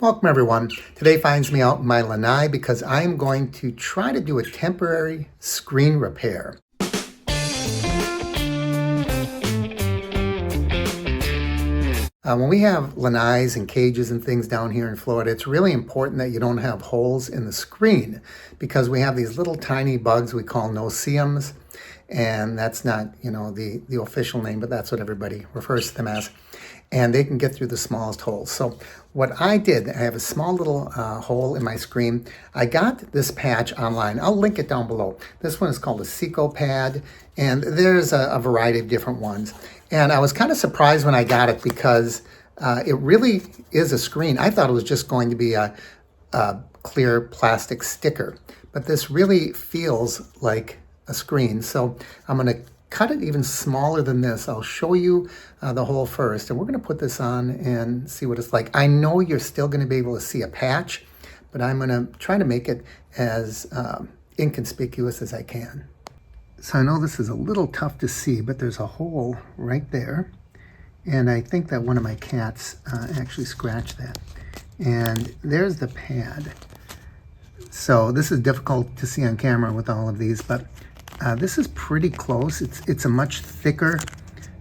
Welcome everyone. Today finds me out in my lanai because I'm going to try to do a temporary screen repair. When we have lanais and cages and things down here in Florida, it's really important that you don't have holes in the screen because we have these little tiny bugs we call no-see-ums, and that's not, the official name, but that's what everybody refers to them as. And they can get through the smallest holes. So what I did, I have a small little hole in my screen. I got this patch online. I'll link it down below. This one is called a Seco pad, and there's a variety of different ones. And I was kind of surprised when I got it because it really is a screen. I thought it was just going to be a clear plastic sticker, but this really feels like a screen. So I'm going to cut it even smaller than this. I'll show you the hole first, and we're going to put this on and see what it's like. I know you're still going to be able to see a patch, but I'm going to try to make it as inconspicuous as I can. So I know this is a little tough to see, but there's a hole right there, and I think that one of my cats actually scratched that. And there's the pad. So this is difficult to see on camera with all of these, but this is pretty close. It's a much thicker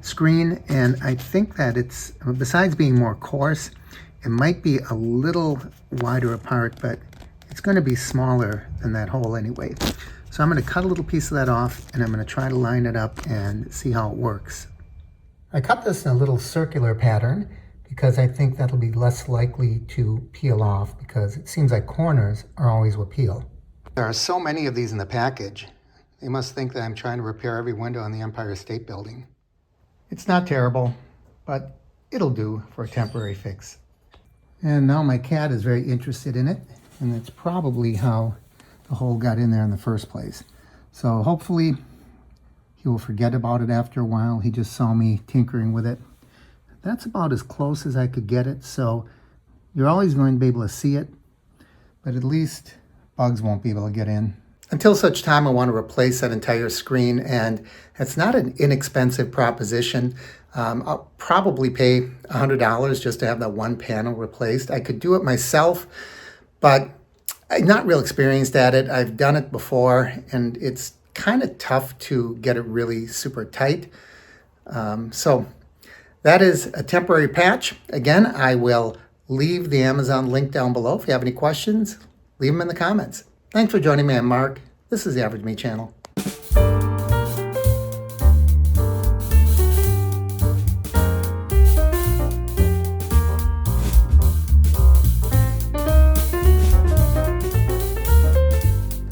screen, and I think that it's, besides being more coarse, it might be a little wider apart, but it's going to be smaller than that hole anyway. So I'm going to cut a little piece of that off, and I'm going to try to line it up and see how it works. I cut this in a little circular pattern because I think that'll be less likely to peel off, because it seems like corners are always what peel. There are so many of these in the package. They must think that I'm trying to repair every window in the Empire State Building. It's not terrible, but it'll do for a temporary fix. And now my cat is very interested in it, and that's probably how the hole got in there in the first place. So hopefully he will forget about it after a while. He just saw me tinkering with it. That's about as close as I could get it, so you're always going to be able to see it, but at least bugs won't be able to get in. Until such time I want to replace that entire screen, and it's not an inexpensive proposition. I'll probably pay $100 just to have that one panel replaced. I could do it myself, but I'm not real experienced at it. I've done it before, and it's kind of tough to get it really super tight. So that is a temporary patch. Again, I will leave the Amazon link down below. If you have any questions, leave them in the comments. Thanks for joining me. I'm Mark. This is the Average Me Channel.